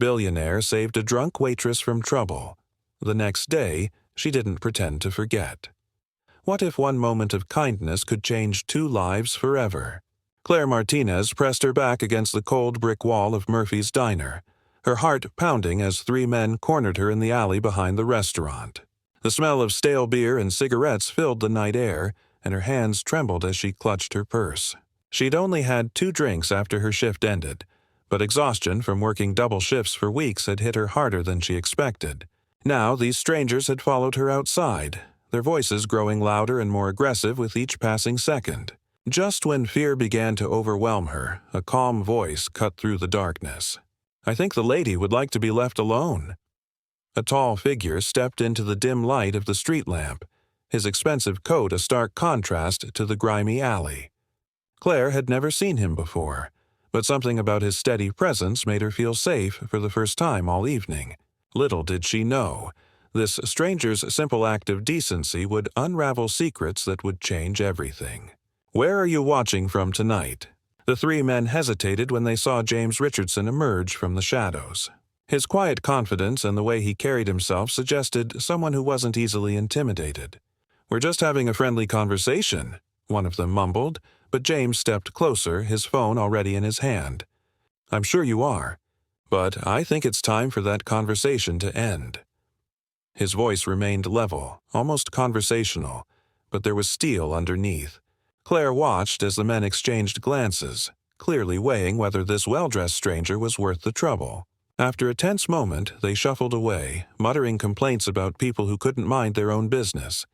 Billionaire saved a drunk waitress from trouble. The next day, she didn't pretend to forget. What if one moment of kindness could change two lives forever? Claire Martinez pressed her back against the cold brick wall of Murphy's Diner, her heart pounding as three men cornered her in the alley behind the restaurant. The smell of stale beer and cigarettes filled the night air, and her hands trembled as she clutched her purse. She'd only had 2 drinks after her shift ended, but exhaustion from working double shifts for weeks had hit her harder than she expected. Now these strangers had followed her outside, their voices growing louder and more aggressive with each passing second. Just when fear began to overwhelm her, a calm voice cut through the darkness. "I think the lady would like to be left alone." A tall figure stepped into the dim light of the street lamp, his expensive coat a stark contrast to the grimy alley. Claire had never seen him before, but something about his steady presence made her feel safe for the first time all evening. Little did she know, this stranger's simple act of decency would unravel secrets that would change everything. "Where are you watching from tonight?" The 3 men hesitated when they saw James Richardson emerge from the shadows. His quiet confidence and the way he carried himself suggested someone who wasn't easily intimidated. "We're just having a friendly conversation," one of them mumbled, but James stepped closer, his phone already in his hand. "I'm sure you are, but I think it's time for that conversation to end." His voice remained level, almost conversational, but there was steel underneath. Claire watched as the men exchanged glances, clearly weighing whether this well-dressed stranger was worth the trouble. After a tense moment, they shuffled away, muttering complaints about people who couldn't mind their own business.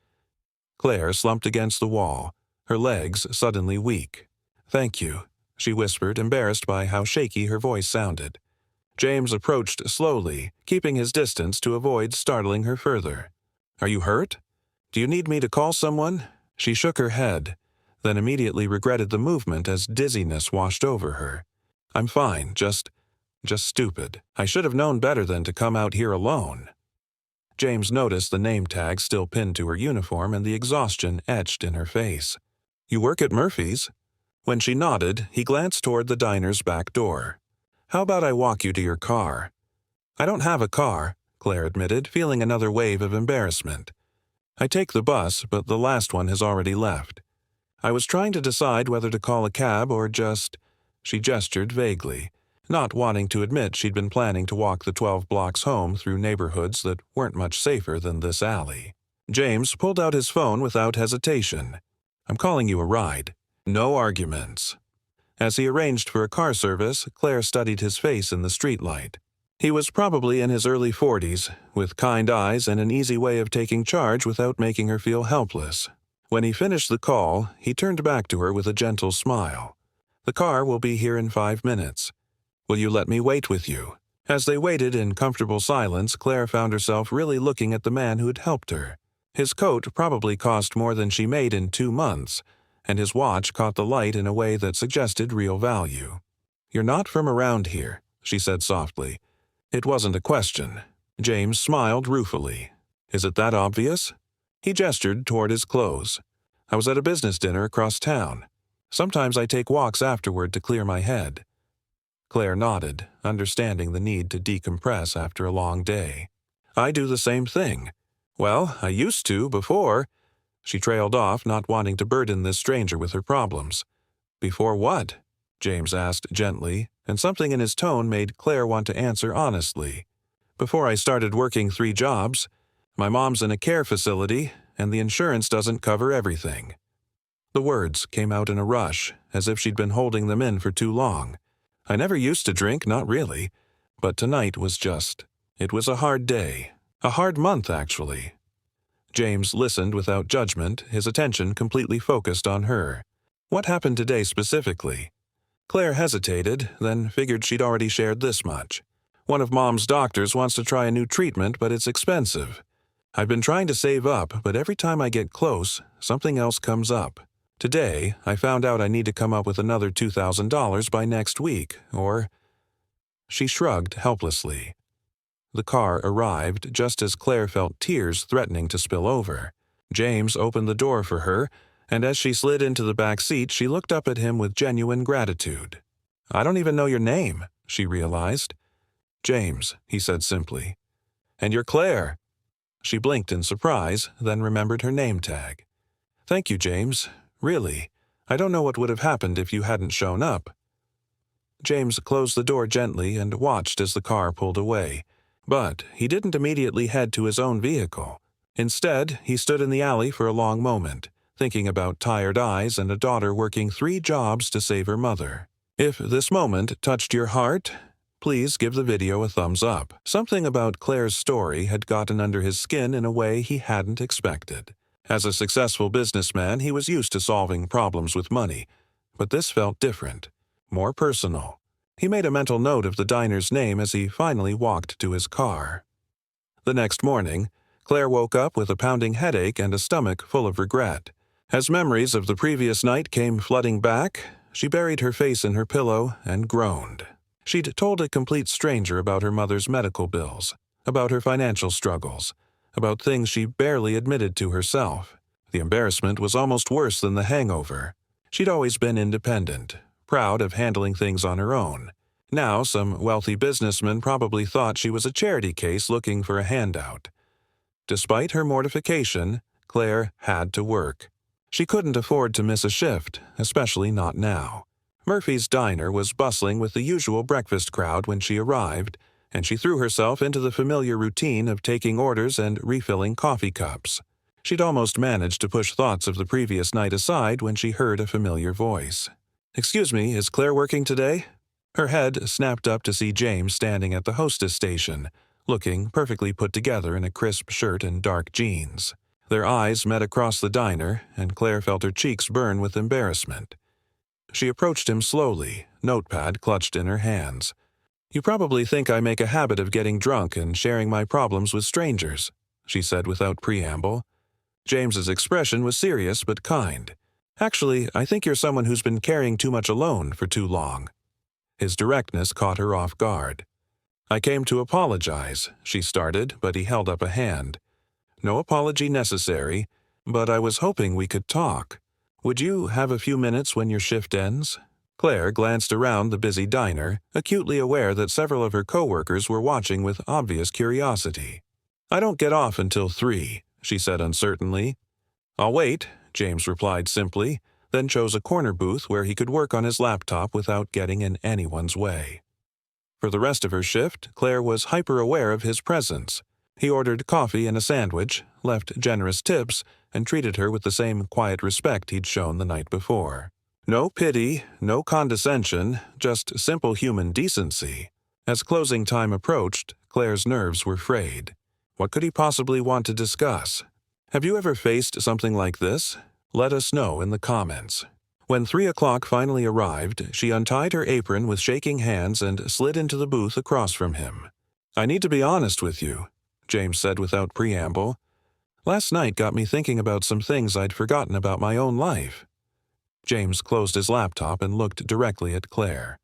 Claire slumped against the wall, her legs suddenly weak. "Thank you," she whispered, embarrassed by how shaky her voice sounded. James approached slowly, keeping his distance to avoid startling her further. "Are you hurt? Do you need me to call someone?" She shook her head, then immediately regretted the movement as dizziness washed over her. "I'm fine, just stupid. I should have known better than to come out here alone." James noticed the name tag still pinned to her uniform and the exhaustion etched in her face. "You work at Murphy's?" When she nodded, he glanced toward the diner's back door. "How about I walk you to your car?" "I don't have a car," Claire admitted, feeling another wave of embarrassment. "I take the bus, but the last one has already left. I was trying to decide whether to call a cab or just—" She gestured vaguely, not wanting to admit she'd been planning to walk the 12 blocks home through neighborhoods that weren't much safer than this alley. James pulled out his phone without hesitation. "I'm calling you a ride. No arguments." As he arranged for a car service, Claire studied his face in the streetlight. He was probably in his early 40s, with kind eyes and an easy way of taking charge without making her feel helpless. When he finished the call, he turned back to her with a gentle smile. "The car will be here in 5 minutes. Will you let me wait with you?" As they waited in comfortable silence, Claire found herself really looking at the man who had helped her. His coat probably cost more than she made in 2 months, and his watch caught the light in a way that suggested real value. "You're not from around here," she said softly. It wasn't a question. James smiled ruefully. "Is it that obvious?" He gestured toward his clothes. "I was at a business dinner across town. Sometimes I take walks afterward to clear my head." Claire nodded, understanding the need to decompress after a long day. "I do the same thing. Well, I used to before." She trailed off, not wanting to burden this stranger with her problems. "Before what?" James asked gently, and something in his tone made Claire want to answer honestly. "Before I started working 3 jobs. My mom's in a care facility, and the insurance doesn't cover everything." The words came out in a rush, as if she'd been holding them in for too long. "I never used to drink, not really. But tonight was just— It was a hard day. A hard month, actually." James listened without judgment, his attention completely focused on her. "What happened today specifically?" Claire hesitated, then figured she'd already shared this much. "One of Mom's doctors wants to try a new treatment, but it's expensive. I've been trying to save up, but every time I get close, something else comes up. Today, I found out I need to come up with another $2,000 by next week, or—" She shrugged helplessly. The car arrived just as Claire felt tears threatening to spill over. James opened the door for her, and as she slid into the back seat, she looked up at him with genuine gratitude. "I don't even know your name," she realized. "James," he said simply. "And you're Claire." She blinked in surprise, then remembered her name tag. "Thank you, James. Really. I don't know what would have happened if you hadn't shown up." James closed the door gently and watched as the car pulled away. But he didn't immediately head to his own vehicle. Instead, he stood in the alley for a long moment, thinking about tired eyes and a daughter working 3 jobs to save her mother. If this moment touched your heart, please give the video a thumbs up. Something about Claire's story had gotten under his skin in a way he hadn't expected. As a successful businessman, he was used to solving problems with money, but this felt different, more personal. He made a mental note of the diner's name as he finally walked to his car. The next morning, Claire woke up with a pounding headache and a stomach full of regret. As memories of the previous night came flooding back, she buried her face in her pillow and groaned. She'd told a complete stranger about her mother's medical bills, about her financial struggles, about things she barely admitted to herself. The embarrassment was almost worse than the hangover. She'd always been independent, proud of handling things on her own. Now, some wealthy businessman probably thought she was a charity case looking for a handout. Despite her mortification, Claire had to work. She couldn't afford to miss a shift, especially not now. Murphy's Diner was bustling with the usual breakfast crowd when she arrived, and she threw herself into the familiar routine of taking orders and refilling coffee cups. She'd almost managed to push thoughts of the previous night aside when she heard a familiar voice. "Excuse me, is Claire working today?" Her head snapped up to see James standing at the hostess station, looking perfectly put together in a crisp shirt and dark jeans. Their eyes met across the diner, and Claire felt her cheeks burn with embarrassment. She approached him slowly, notepad clutched in her hands. "You probably think I make a habit of getting drunk and sharing my problems with strangers," she said without preamble. James's expression was serious but kind. "Actually, I think you're someone who's been carrying too much alone for too long." His directness caught her off guard. "I came to apologize," she started, but he held up a hand. "No apology necessary, but I was hoping we could talk. Would you have a few minutes when your shift ends?" Claire glanced around the busy diner, acutely aware that several of her coworkers were watching with obvious curiosity. "I don't get off until 3, she said uncertainly. "I'll wait," James replied simply, then chose a corner booth where he could work on his laptop without getting in anyone's way. For the rest of her shift, Claire was hyper-aware of his presence. He ordered coffee and a sandwich, left generous tips, and treated her with the same quiet respect he'd shown the night before. No pity, no condescension, just simple human decency. As closing time approached, Claire's nerves were frayed. What could he possibly want to discuss? Have you ever faced something like this? Let us know in the comments. When 3 o'clock finally arrived, she untied her apron with shaking hands and slid into the booth across from him. "I need to be honest with you," James said without preamble. "Last night got me thinking about some things I'd forgotten about my own life." James closed his laptop and looked directly at Claire.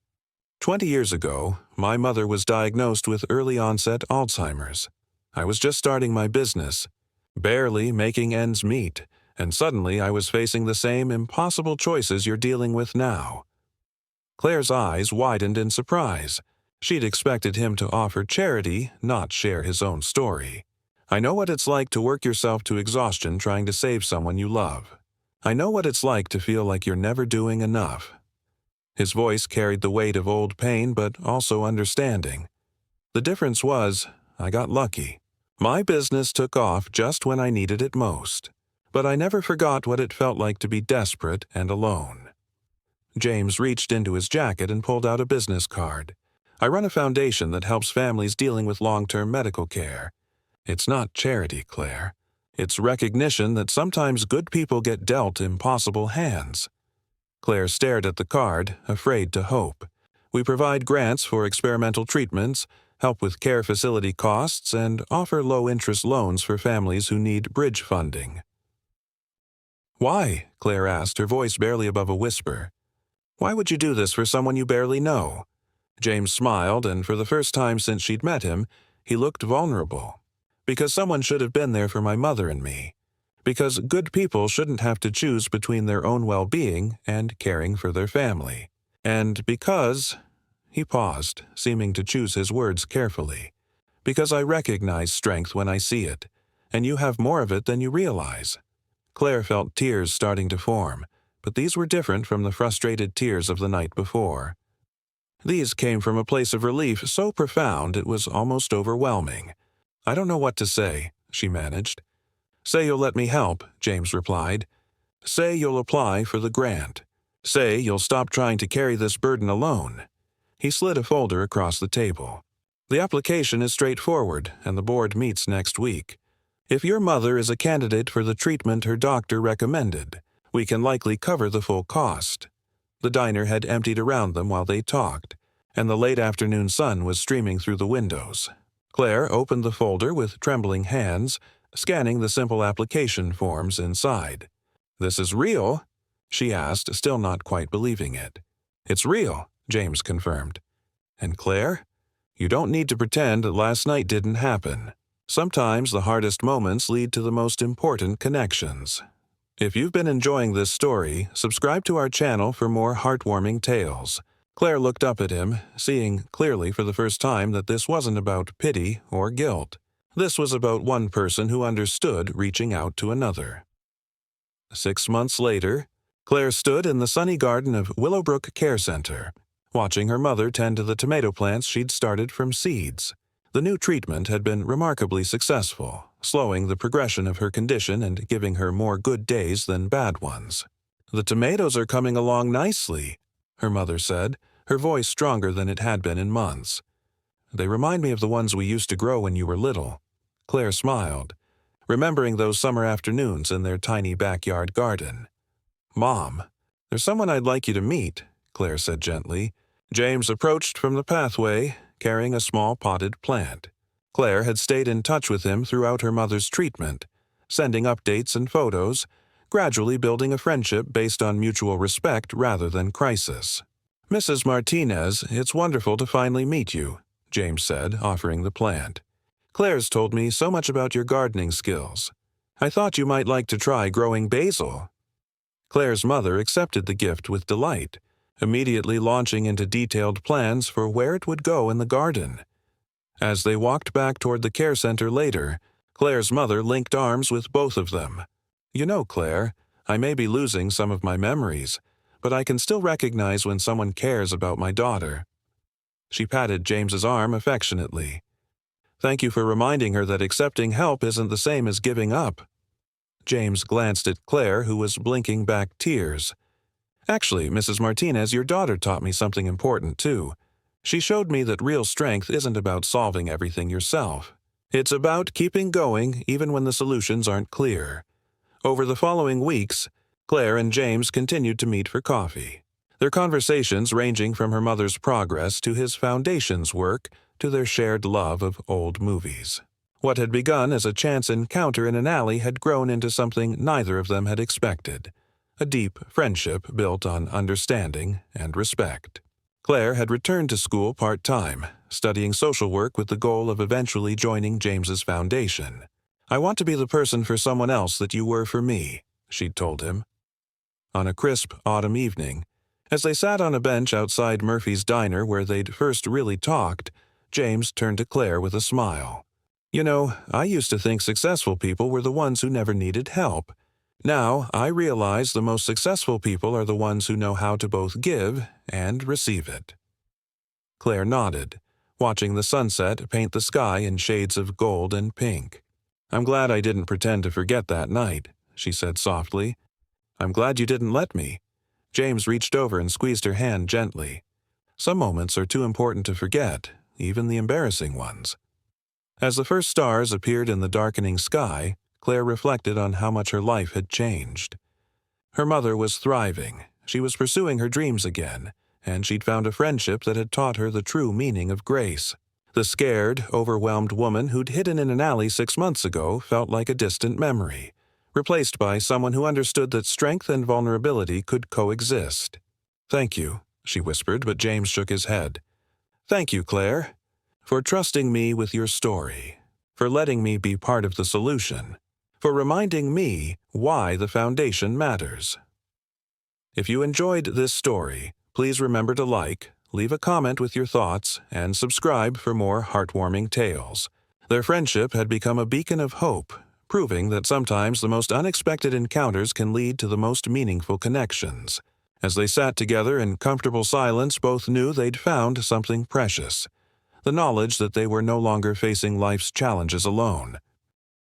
20 years ago, my mother was diagnosed with early-onset Alzheimer's. I was just starting my business, barely making ends meet, and suddenly I was facing the same impossible choices you're dealing with now." Claire's eyes widened in surprise. She'd expected him to offer charity, not share his own story. "I know what it's like to work yourself to exhaustion trying to save someone you love. I know what it's like to feel like you're never doing enough." His voice carried the weight of old pain but also understanding. "The difference was, I got lucky. My business took off just when I needed it most. But I never forgot what it felt like to be desperate and alone." James reached into his jacket and pulled out a business card. "I run a foundation that helps families dealing with long-term medical care. It's not charity, Claire. It's recognition that sometimes good people get dealt impossible hands." Claire stared at the card, afraid to hope. "We provide grants for experimental treatments, help with care facility costs, and offer low-interest loans for families who need bridge funding." "Why?" Claire asked, her voice barely above a whisper. "Why would you do this for someone you barely know?" James smiled, and for the first time since she'd met him, he looked vulnerable. "Because someone should have been there for my mother and me. Because good people shouldn't have to choose between their own well-being and caring for their family. And because," He paused, seeming to choose his words carefully. "Because I recognize strength when I see it, and you have more of it than you realize." Claire felt tears starting to form, but these were different from the frustrated tears of the night before. These came from a place of relief so profound it was almost overwhelming. "I don't know what to say," she managed. "Say you'll let me help," James replied. "Say you'll apply for the grant. Say you'll stop trying to carry this burden alone." He slid a folder across the table. "The application is straightforward, and the board meets next week. If your mother is a candidate for the treatment her doctor recommended, we can likely cover the full cost." The diner had emptied around them while they talked, and the late afternoon sun was streaming through the windows. Claire opened the folder with trembling hands, scanning the simple application forms inside. "This is real?" she asked, still not quite believing it. "It's real," James confirmed. "And Claire? You don't need to pretend that last night didn't happen. Sometimes the hardest moments lead to the most important connections." If you've been enjoying this story, subscribe to our channel for more heartwarming tales. Claire looked up at him, seeing clearly for the first time that this wasn't about pity or guilt. This was about one person who understood reaching out to another. 6 months later, Claire stood in the sunny garden of Willowbrook Care Center, watching her mother tend to the tomato plants she'd started from seeds. The new treatment had been remarkably successful, slowing the progression of her condition and giving her more good days than bad ones. "The tomatoes are coming along nicely," her mother said, her voice stronger than it had been in months. "They remind me of the ones we used to grow when you were little." Claire smiled, remembering those summer afternoons in their tiny backyard garden. "Mom, there's someone I'd like you to meet," Claire said gently. James approached from the pathway, carrying a small potted plant. Claire had stayed in touch with him throughout her mother's treatment, sending updates and photos, gradually building a friendship based on mutual respect rather than crisis. "Mrs. Martinez, it's wonderful to finally meet you," James said, offering the plant. "Claire's told me so much about your gardening skills. I thought you might like to try growing basil." Claire's mother accepted the gift with delight, immediately launching into detailed plans for where it would go in the garden. As they walked back toward the care center later, Claire's mother linked arms with both of them. "You know, Claire, I may be losing some of my memories, but I can still recognize when someone cares about my daughter." She patted James's arm affectionately. "Thank you for reminding her that accepting help isn't the same as giving up." James glanced at Claire, who was blinking back tears. "Actually, Mrs. Martinez, your daughter taught me something important, too. She showed me that real strength isn't about solving everything yourself. It's about keeping going even when the solutions aren't clear." Over the following weeks, Claire and James continued to meet for coffee, their conversations ranging from her mother's progress to his foundation's work to their shared love of old movies. What had begun as a chance encounter in an alley had grown into something neither of them had expected. A deep friendship built on understanding and respect. Claire had returned to school part-time, studying social work with the goal of eventually joining James's foundation. "I want to be the person for someone else that you were for me," she'd told him. On a crisp autumn evening, as they sat on a bench outside Murphy's diner where they'd first really talked, James turned to Claire with a smile. "You know, I used to think successful people were the ones who never needed help. Now, I realize the most successful people are the ones who know how to both give and receive it." Claire nodded, watching the sunset paint the sky in shades of gold and pink. "I'm glad I didn't pretend to forget that night," she said softly. "I'm glad you didn't let me." James reached over and squeezed her hand gently. Some moments are too important to forget, even the embarrassing ones. As the first stars appeared in the darkening sky, Claire reflected on how much her life had changed. Her mother was thriving, she was pursuing her dreams again, and she'd found a friendship that had taught her the true meaning of grace. The scared, overwhelmed woman who'd hidden in an alley 6 months ago felt like a distant memory, replaced by someone who understood that strength and vulnerability could coexist. "Thank you," she whispered, but James shook his head. "Thank you, Claire, for trusting me with your story, for letting me be part of the solution, for reminding me why the foundation matters." If you enjoyed this story, please remember to like, leave a comment with your thoughts, and subscribe for more heartwarming tales. Their friendship had become a beacon of hope, proving that sometimes the most unexpected encounters can lead to the most meaningful connections. As they sat together in comfortable silence, both knew they'd found something precious: the knowledge that they were no longer facing life's challenges alone.